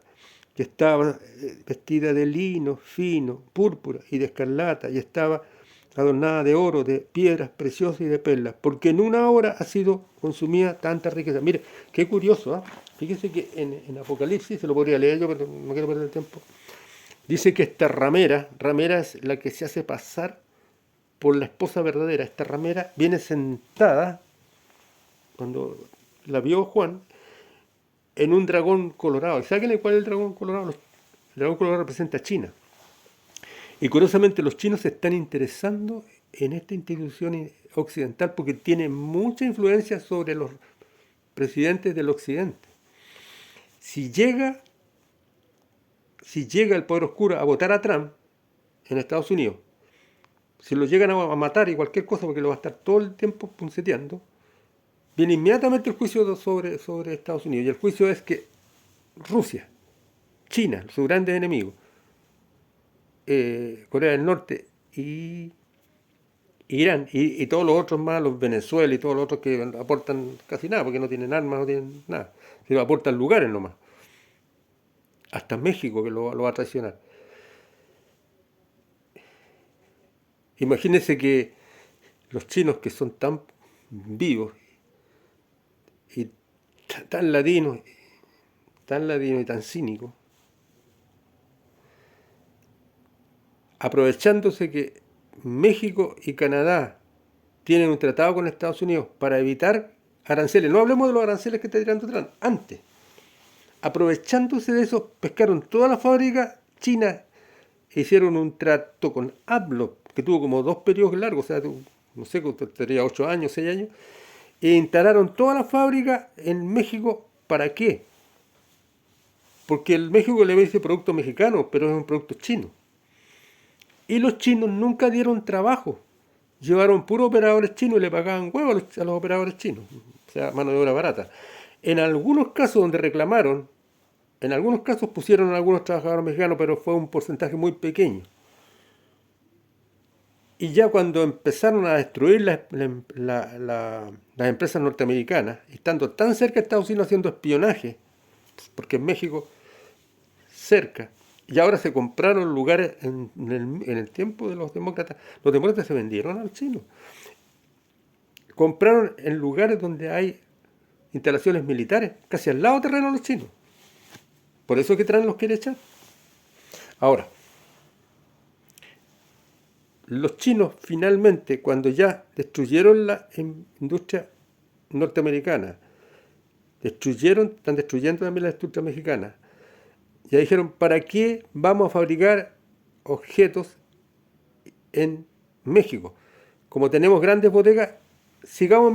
que estaba vestida de lino fino, púrpura y de escarlata, y estaba adornada de oro, de piedras preciosas y de perlas, porque en una hora ha sido consumida tanta riqueza. Mire, qué curioso, ¿eh? Fíjese que en Apocalipsis, se lo podría leer yo, pero no quiero perder el tiempo, dice que esta ramera es la que se hace pasar por la esposa verdadera. Esta ramera viene sentada, cuando la vio Juan, en un dragón colorado. ¿Saben cuál es el dragón colorado? El dragón colorado representa a China. Y curiosamente los chinos se están interesando en esta institución occidental porque tiene mucha influencia sobre los presidentes del occidente. Si llega el poder oscuro a votar a Trump en Estados Unidos, si lo llegan a matar y cualquier cosa porque lo va a estar todo el tiempo punceteando, viene inmediatamente el juicio sobre Estados Unidos. Y el juicio es que Rusia, China, su grande enemigo, Corea del Norte y Irán y todos los otros más, los Venezuela y todos los otros que aportan casi nada, porque no tienen armas, no tienen nada, sino aportan lugares nomás. Hasta México que lo va a traicionar. Imagínense que los chinos, que son tan vivos y tan ladinos y tan cínicos, aprovechándose que México y Canadá tienen un tratado con Estados Unidos para evitar aranceles. No hablemos de los aranceles que está tirando Trump. Antes, aprovechándose de eso, pescaron toda la fábrica china e hicieron un trato con ADNOC, que tuvo como 2 periodos largos, o sea, no sé, tendría 8 años, 6 años, e instalaron toda la fábrica en México. ¿Para qué? Porque el México le dice producto mexicano, pero es un producto chino. Y los chinos nunca dieron trabajo. Llevaron puros operadores chinos y le pagaban huevos a los operadores chinos. O sea, mano de obra barata. En algunos casos donde reclamaron, en algunos casos pusieron a algunos trabajadores mexicanos, pero fue un porcentaje muy pequeño. Y ya cuando empezaron a destruir las empresas norteamericanas, estando tan cerca de Estados Unidos haciendo espionaje, porque en México, cerca, y ahora se compraron lugares en el tiempo de los demócratas se vendieron a los chinos. Compraron en lugares donde hay instalaciones militares, casi al lado terreno de los chinos. Por eso es que Trump los quiere echar. Ahora, los chinos finalmente, cuando ya destruyeron la industria norteamericana, están destruyendo también la industria mexicana, ya dijeron, ¿para qué vamos a fabricar objetos en México? Como tenemos grandes bodegas, sigamos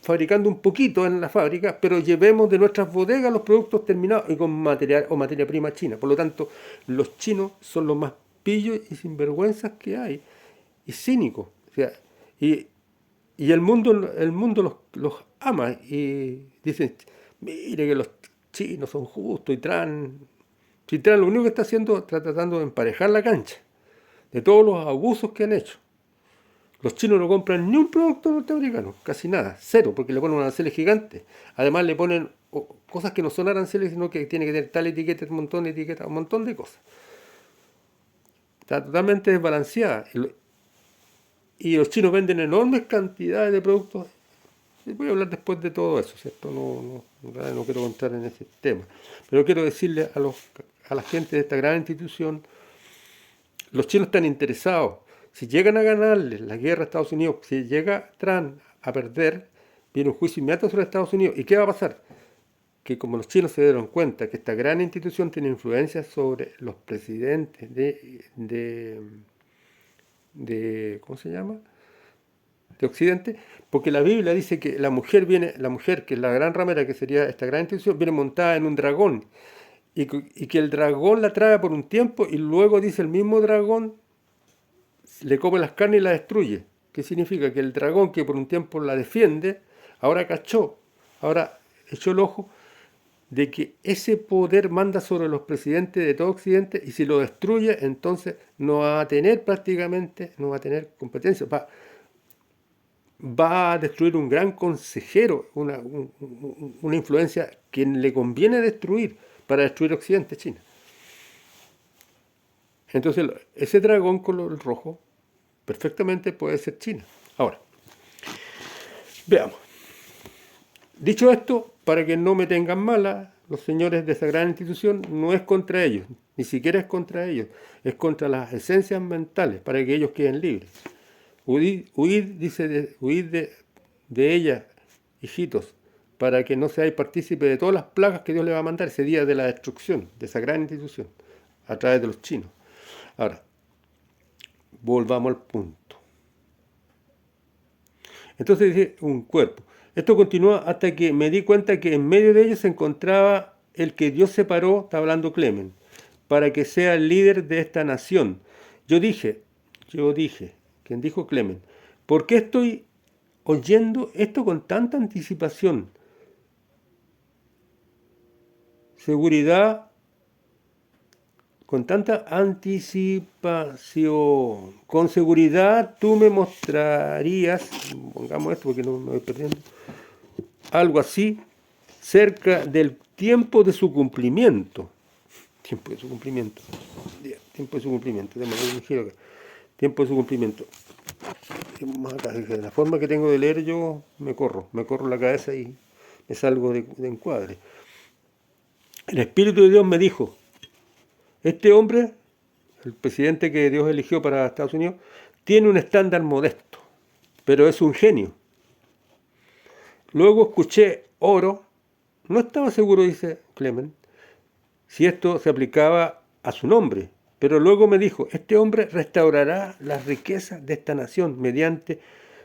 fabricando un poquito en la fábrica, pero llevemos de nuestras bodegas los productos terminados y con materia prima china. Por lo tanto, los chinos son los más pillos y sinvergüenzas que hay, y cínicos. O sea, y Y el mundo los ama y dicen, mire que los chinos son justos y Trump lo único que está haciendo es tratando de emparejar la cancha de todos los abusos que han hecho. Los chinos no compran ni un producto norteamericano, casi nada, cero, porque le ponen aranceles gigantes. Además le ponen cosas que no son aranceles, sino que tiene que tener tal etiqueta, un montón de etiquetas, un montón de cosas. Está totalmente desbalanceada. Y los chinos venden enormes cantidades de productos. Voy a hablar después de todo eso, ¿cierto? No quiero entrar en ese tema. Pero quiero decirle a la gente de esta gran institución, los chinos están interesados. Si llegan a ganarle la guerra a Estados Unidos, si llega Trump a perder, viene un juicio inmediato sobre Estados Unidos. ¿Y qué va a pasar? Que como los chinos se dieron cuenta que esta gran institución tiene influencia sobre los presidentes ¿cómo se llama? De Occidente, porque la Biblia dice que la mujer, que es la gran ramera, que sería esta gran institución, viene montada en un dragón, y que el dragón la trae por un tiempo, y luego dice el mismo dragón, le come las carnes y la destruye. ¿Qué significa? Que el dragón que por un tiempo la defiende, ahora echó el ojo de que ese poder manda sobre los presidentes de todo Occidente, y si lo destruye, entonces no va a tener competencia. Va a destruir un gran consejero, una influencia que le conviene destruir para destruir Occidente, China. Entonces, ese dragón color rojo perfectamente puede ser China. Ahora, veamos. Dicho esto, para que no me tengan mala, los señores de esa gran institución, no es contra ellos, ni siquiera es contra ellos, es contra las esencias mentales, para que ellos queden libres. Huid de ella, hijitos, para que no seáis partícipes de todas las plagas que Dios le va a mandar ese día de la destrucción de esa gran institución, a través de los chinos. Ahora, volvamos al punto. Entonces dice un cuerpo. Esto continúa hasta que me di cuenta que en medio de ellos se encontraba el que Dios separó, está hablando Clemen, para que sea el líder de esta nación. Yo dije, quien dijo Clemen, ¿por qué estoy oyendo esto con tanta anticipación? Seguridad, con tanta anticipación. Con seguridad tú me mostrarías, pongamos esto porque no me voy perdiendo, algo así, cerca del tiempo de su cumplimiento. Tiempo de su cumplimiento. Déjame un giro acá. Tiempo de su cumplimiento. De la forma que tengo de leer yo, me corro la cabeza y me salgo de encuadre. El Espíritu de Dios me dijo, este hombre, el presidente que Dios eligió para Estados Unidos, tiene un estándar modesto, pero es un genio. Luego escuché oro, no estaba seguro, dice Clement, si esto se aplicaba a su nombre, pero luego me dijo, este hombre restaurará las riquezas de esta nación mediante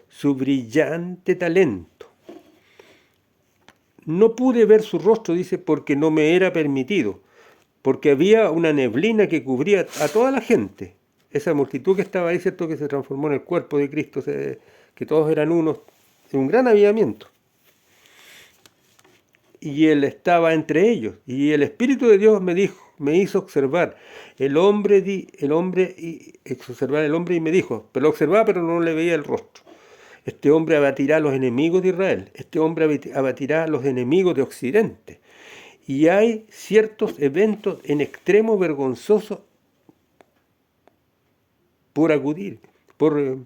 su brillante talento. No pude ver su rostro, dice, porque no me era permitido, porque había una neblina que cubría a toda la gente. Esa multitud que estaba ahí, cierto, que se transformó en el cuerpo de Cristo, que todos eran unos, en un gran avivamiento. Y él estaba entre ellos, y el Espíritu de Dios me hizo observar observar el hombre y me dijo, pero lo observaba pero no le veía el rostro. Este hombre abatirá a los enemigos de Israel, este hombre abatirá a los enemigos de Occidente. Y hay ciertos eventos en extremo vergonzosos por acudir, por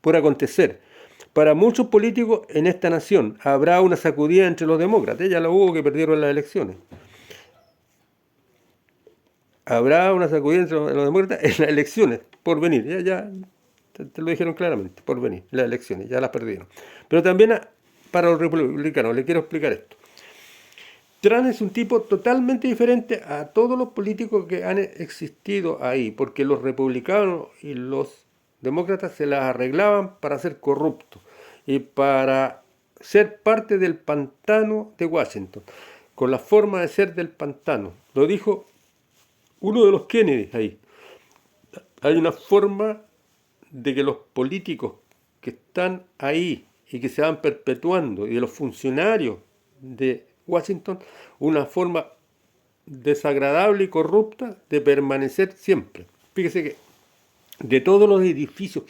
acontecer. Para muchos políticos en esta nación habrá una sacudida entre los demócratas, ya lo hubo que perdieron las elecciones. Habrá una sacudida entre los demócratas en las elecciones, por venir, ya te lo dijeron claramente, por venir, las elecciones, ya las perdieron. Pero también para los republicanos, les quiero explicar esto. Trump es un tipo totalmente diferente a todos los políticos que han existido ahí, porque los republicanos y los demócratas se las arreglaban para ser corruptos y para ser parte del pantano de Washington, con la forma de ser del pantano. Lo dijo uno de los Kennedy ahí. Hay una forma de que los políticos que están ahí y que se van perpetuando y de los funcionarios de Washington, una forma desagradable y corrupta de permanecer siempre. Fíjese que de todos los edificios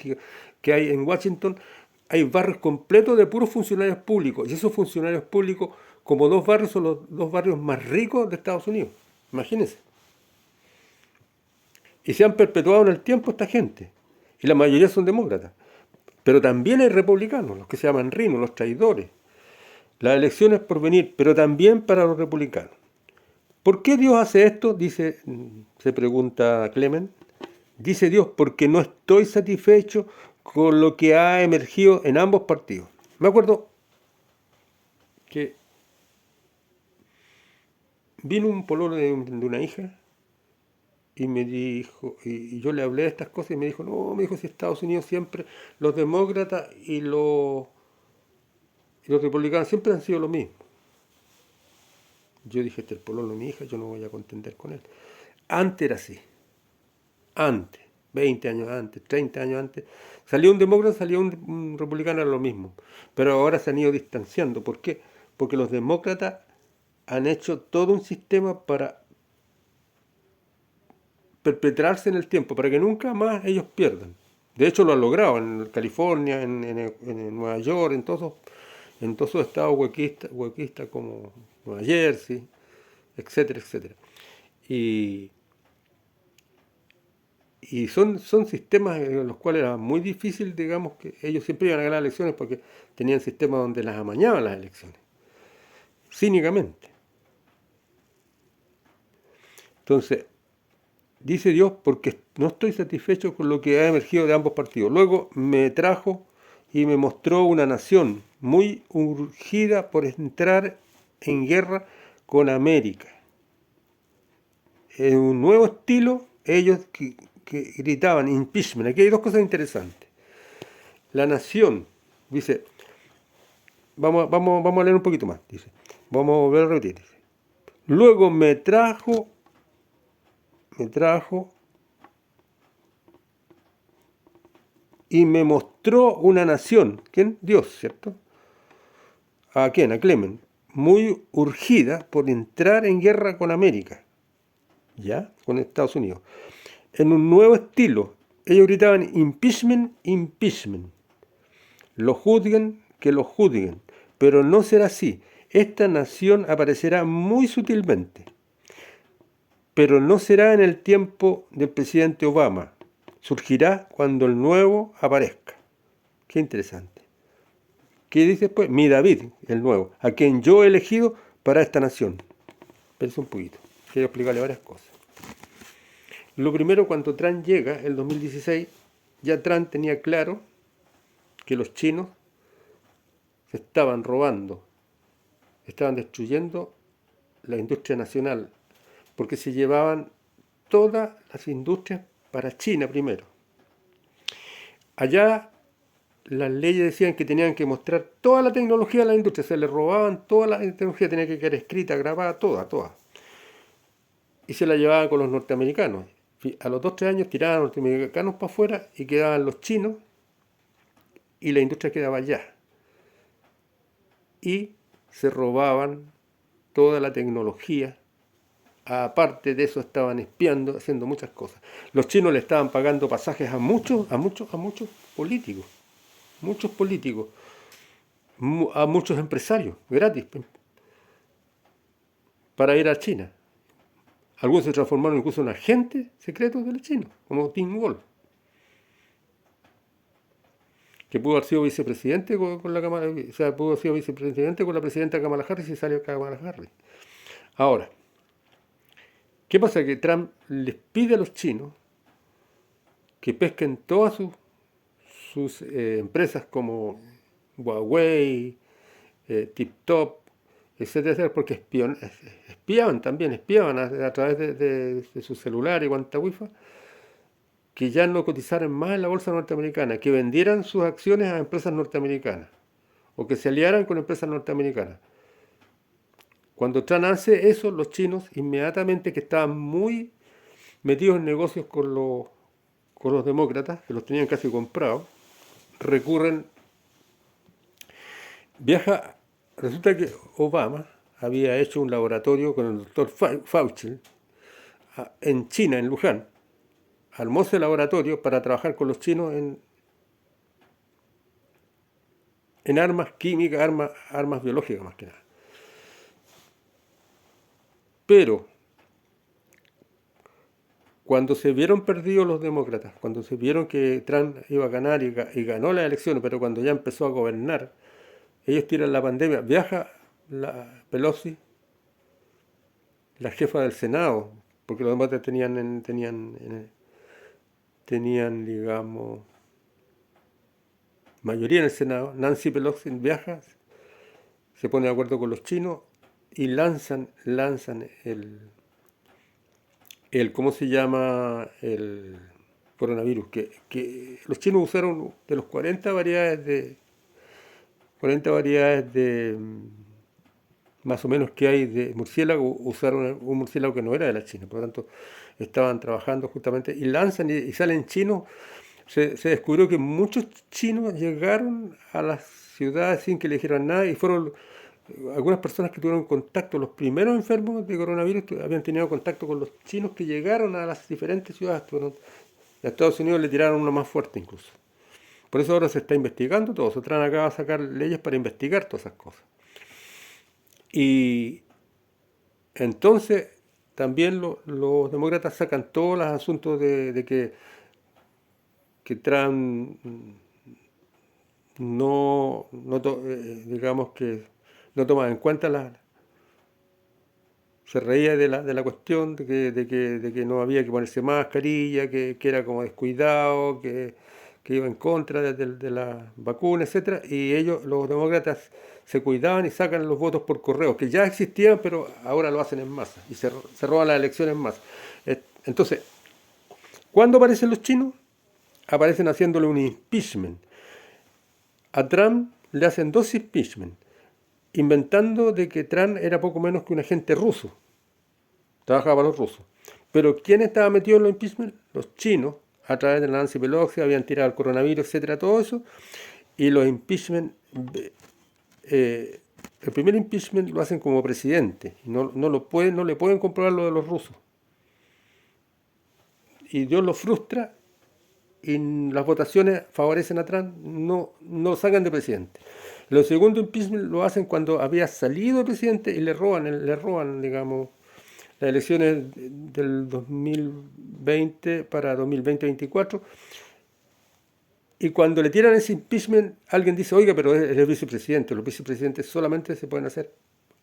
que hay en Washington, hay barrios completos de puros funcionarios públicos. Y esos funcionarios públicos, como dos barrios, son los dos barrios más ricos de Estados Unidos. Imagínense. Y se han perpetuado en el tiempo esta gente. Y la mayoría son demócratas. Pero también hay republicanos, los que se llaman rinos, los traidores. Las elecciones por venir, pero también para los republicanos. ¿Por qué Dios hace esto? Dice, se pregunta Clement. Dice Dios, porque no estoy satisfecho con lo que ha emergido en ambos partidos. Me acuerdo que vino un pololo de una hija y me dijo, y yo le hablé de estas cosas y me dijo, no, me dijo, si Estados Unidos siempre, los demócratas y los republicanos siempre han sido lo mismo. Yo dije, este es el pololo de mi hija, yo no voy a contender con él. Antes era así. Antes, 20 años antes, 30 años antes, salía un demócrata, salía un republicano, era lo mismo. Pero ahora se han ido distanciando. ¿Por qué? Porque los demócratas han hecho todo un sistema para perpetrarse en el tiempo, para que nunca más ellos pierdan. De hecho lo han logrado en California, en Nueva York, en todos esos estados huequistas como Nueva Jersey, etcétera, etcétera. Y son sistemas en los cuales era muy difícil, digamos, que ellos siempre iban a ganar elecciones porque tenían sistemas donde las amañaban las elecciones, cínicamente. Entonces, dice Dios, porque no estoy satisfecho con lo que ha emergido de ambos partidos. Luego me trajo y me mostró una nación muy urgida por entrar en guerra con América. En un nuevo estilo, ellos que gritaban impeachment. Aquí hay dos cosas interesantes. La nación, dice, vamos a leer un poquito más, dice, vamos a volver a repetir. Dice, luego me trajo y me mostró una nación. ¿Quién? Dios, ¿cierto? ¿A quién? A Clement. Muy urgida por entrar en guerra con América. ¿Ya? Con Estados Unidos. En un nuevo estilo. Ellos gritaban impeachment, impeachment. Lo juzguen, que lo juzguen. Pero no será así. Esta nación aparecerá muy sutilmente. Pero no será en el tiempo del presidente Obama. Surgirá cuando el nuevo aparezca. Qué interesante. ¿Qué dice después? Mi David, el nuevo, a quien yo he elegido para esta nación. Pensé un poquito. Quiero explicarle varias cosas. Lo primero, cuando Trump llega, el 2016, ya Trump tenía claro que los chinos se estaban robando, estaban destruyendo la industria nacional, porque se llevaban todas las industrias para China primero. Allá las leyes decían que tenían que mostrar toda la tecnología de la industria, se les robaban toda la tecnología, tenía que quedar escrita, grabada, toda. Y se la llevaban con los norteamericanos. A los 2-3 años tiraban a los norteamericanos para afuera y quedaban los chinos y la industria quedaba allá. Y se robaban toda la tecnología. Aparte de eso estaban espiando, haciendo muchas cosas. Los chinos le estaban pagando pasajes a muchos políticos. Muchos políticos. A muchos empresarios, gratis, para ir a China. Algunos se transformaron incluso en agentes secretos de los chinos, como Tim Wolf, que pudo haber sido vicepresidente con la Kamala, o sea, pudo haber sido vicepresidente con la presidenta Kamala Harris y salió Kamala Harris. Ahora, ¿qué pasa? Que Trump les pide a los chinos que pesquen todas sus empresas como Huawei, TikTok, etcétera, porque espiaban a través de su celular y cuanta wifi, que ya no cotizaran más en la bolsa norteamericana, que vendieran sus acciones a empresas norteamericanas o que se aliaran con empresas norteamericanas. Cuando Trump hace eso, los chinos inmediatamente, que estaban muy metidos en negocios con con los demócratas, que los tenían casi comprados, resulta que Obama había hecho un laboratorio con el doctor Fauci en China, en Wuhan, armó ese laboratorio para trabajar con los chinos en armas químicas, armas biológicas más que nada. Pero cuando se vieron perdidos los demócratas, cuando se vieron que Trump iba a ganar y ganó las elecciones, pero cuando ya empezó a gobernar, ellos tiran la pandemia, viaja la Pelosi, la jefa del Senado, porque los demócratas tenían, digamos, mayoría en el Senado. Nancy Pelosi viaja, se pone de acuerdo con los chinos y lanzan ¿cómo se llama? El coronavirus, que los chinos usaron de los 40 variedades de más o menos que hay de murciélago, usaron un murciélago que no era de la China, por lo tanto estaban trabajando justamente y lanzan y salen chinos. Se descubrió que muchos chinos llegaron a las ciudades sin que le dijeran nada y fueron algunas personas que tuvieron contacto, los primeros enfermos de coronavirus habían tenido contacto con los chinos que llegaron a las diferentes ciudades. A Estados Unidos le tiraron uno más fuerte incluso. Por eso ahora se está investigando todo. Trump acaba de sacar leyes para investigar todas esas cosas. Y entonces también los demócratas sacan todos los asuntos de que Trump digamos que no toma en cuenta se reía de la cuestión de que no había que ponerse mascarilla, que era como descuidado, que iba en contra de la vacuna, etcétera, y ellos, los demócratas, se cuidaban y sacan los votos por correo, que ya existían, pero ahora lo hacen en masa, y se roban las elecciones en masa. Entonces, ¿cuándo aparecen los chinos? Aparecen haciéndole un impeachment. A Trump le hacen 2 impeachment, inventando de que Trump era poco menos que un agente ruso, trabajaba para los rusos. Pero ¿quién estaba metido en los impeachment? Los chinos, a través de la Nancy Pelosi, habían tirado el coronavirus, etcétera, todo eso. Y los impeachment, el primer impeachment lo hacen como presidente, no le pueden comprobar lo de los rusos. Y Dios lo frustra y las votaciones favorecen a Trump, no lo sacan de presidente. Los segundos impeachment lo hacen cuando había salido el presidente y le roban, digamos, las elecciones del 2020 para 2020-2024. Y cuando le tiran ese impeachment, alguien dice, oiga, pero es el vicepresidente. Los vicepresidentes solamente se pueden hacer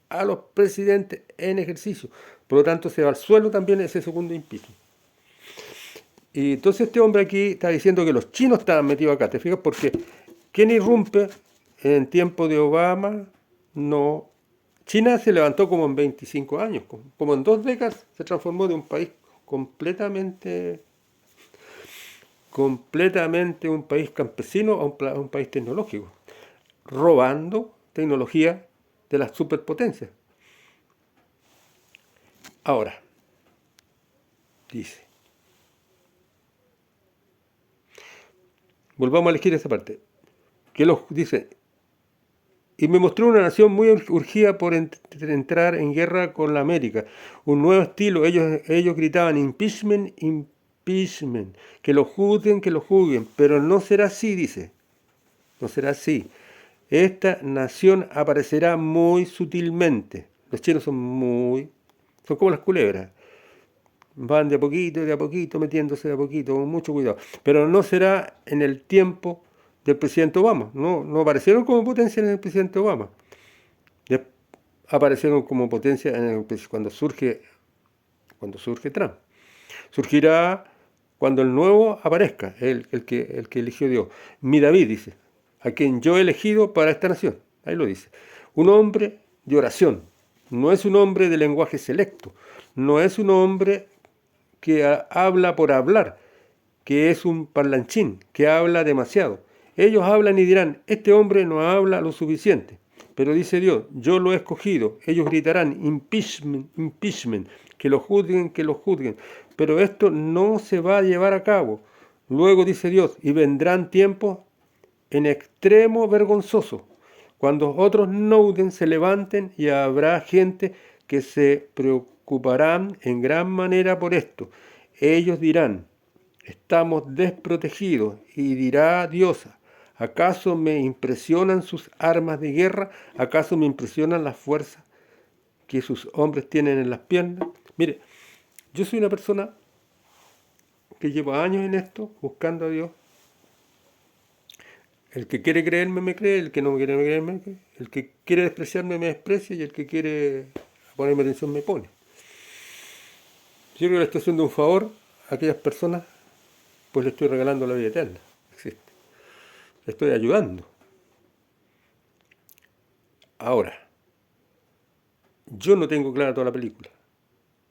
a los presidentes en ejercicio. Por lo tanto, se va al suelo también ese segundo impeachment. Y entonces este hombre aquí está diciendo que los chinos estaban metidos acá, ¿te fijas? Porque ¿quién irrumpe en tiempo de Obama? No. China se levantó como en 25 años, como en 2 décadas se transformó de un país completamente un país campesino a un país tecnológico, robando tecnología de las superpotencias. Ahora, dice, volvamos a elegir esa parte, que dice, y me mostró una nación muy urgida por entrar en guerra con la América, un nuevo estilo. Ellos gritaban impeachment, impeachment, que lo juzguen, pero no será así, dice, no será así. Esta nación aparecerá muy sutilmente. Los chinos son como las culebras, van de a poquito, metiéndose de a poquito, con mucho cuidado, pero no será en el tiempo del presidente Obama. No aparecieron como potencia en el presidente Obama. Aparecieron como potencia cuando surge Trump. Surgirá cuando el nuevo aparezca, el que eligió Dios. Mi David, dice, a quien yo he elegido para esta nación. Ahí lo dice. Un hombre de oración. No es un hombre de lenguaje selecto. No es un hombre que habla por hablar, que es un parlanchín, que habla demasiado. Ellos hablan y dirán, este hombre no habla lo suficiente. Pero dice Dios, yo lo he escogido. Ellos gritarán, impeachment, impeachment, que lo juzguen. Pero esto no se va a llevar a cabo. Luego dice Dios, y vendrán tiempos en extremo vergonzoso, cuando otros Nouden se levanten y habrá gente que se preocuparán en gran manera por esto. Ellos dirán, estamos desprotegidos, y dirá Diosa, ¿acaso me impresionan sus armas de guerra? ¿Acaso me impresionan las fuerzas que sus hombres tienen en las piernas? Mire, yo soy una persona que llevo años en esto, buscando a Dios. El que quiere creerme me cree, el que no quiere creerme me cree. El que quiere despreciarme me desprecia y el que quiere ponerme atención me pone. Yo creo que le estoy haciendo un favor a aquellas personas, pues le estoy regalando la vida eterna. Existe. Le estoy ayudando. Ahora, yo no tengo clara toda la película.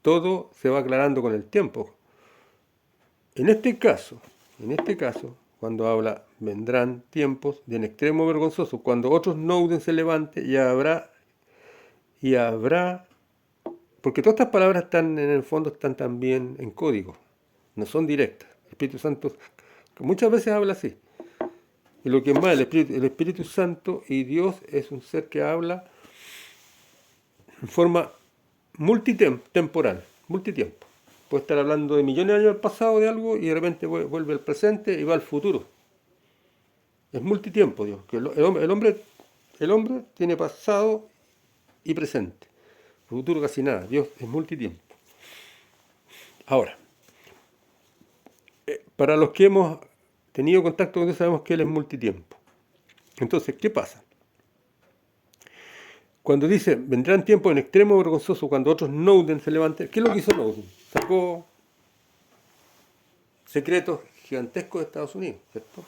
Todo se va aclarando con el tiempo. En este caso, cuando habla, vendrán tiempos de en extremo vergonzoso, cuando otros Nouden se levante y habrá, porque todas estas palabras están en el fondo, están también en código, no son directas. El Espíritu Santo muchas veces habla así. Y lo que es más, el Espíritu Santo y Dios es un ser que habla en forma multitemporal, multitiempo. Puede estar hablando de millones de años del pasado de algo y de repente vuelve al presente y va al futuro. Es multitiempo, Dios. Que el hombre tiene pasado y presente. Futuro casi nada. Dios es multitiempo. Ahora, para los que hemos tenido contacto con Dios sabemos que Él es multitiempo. Entonces, ¿qué pasa? Cuando dice, vendrán tiempos en extremo vergonzoso cuando otros Nouden se levanten, ¿qué es lo que hizo Nouden? Sacó secretos gigantescos de Estados Unidos, ¿cierto?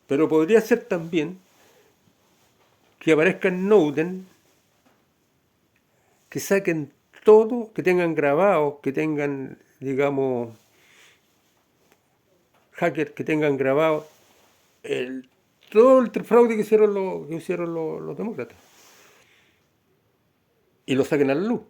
Pero podría ser también que aparezcan Nouden que saquen todo, que tengan grabado, que tengan, digamos, hackers que tengan grabado todo el fraude que hicieron los demócratas y lo saquen a la luz.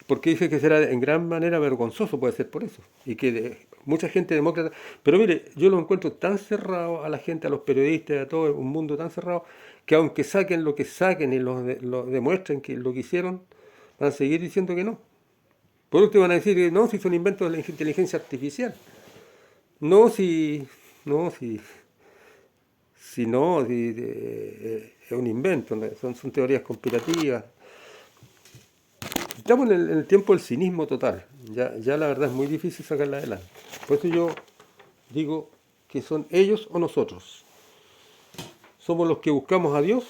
Porque dice que será en gran manera vergonzoso, puede ser por eso. Y que mucha gente demócrata... Pero mire, yo lo encuentro tan cerrado a la gente, a los periodistas, a todo un mundo tan cerrado, que aunque saquen lo que saquen y lo demuestren que lo que hicieron, van a seguir diciendo que no. Por último van a decir que no, si son inventos de la inteligencia artificial. No, si... No, es un invento, son teorías conspirativas. Estamos en el tiempo del cinismo total. Ya la verdad es muy difícil sacarla adelante. Por eso yo digo que son ellos o nosotros. ¿Somos los que buscamos a Dios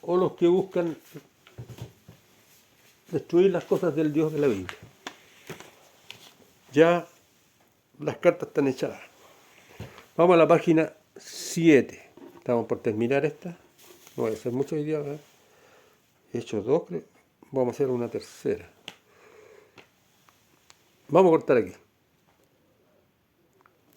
o los que buscan destruir las cosas del Dios de la Biblia? Ya las cartas están echadas. Vamos a la página 7. Estamos por terminar esta. No voy a hacer mucho hoy día. He hecho 2, creo. Vamos a hacer una tercera. Vamos a cortar aquí.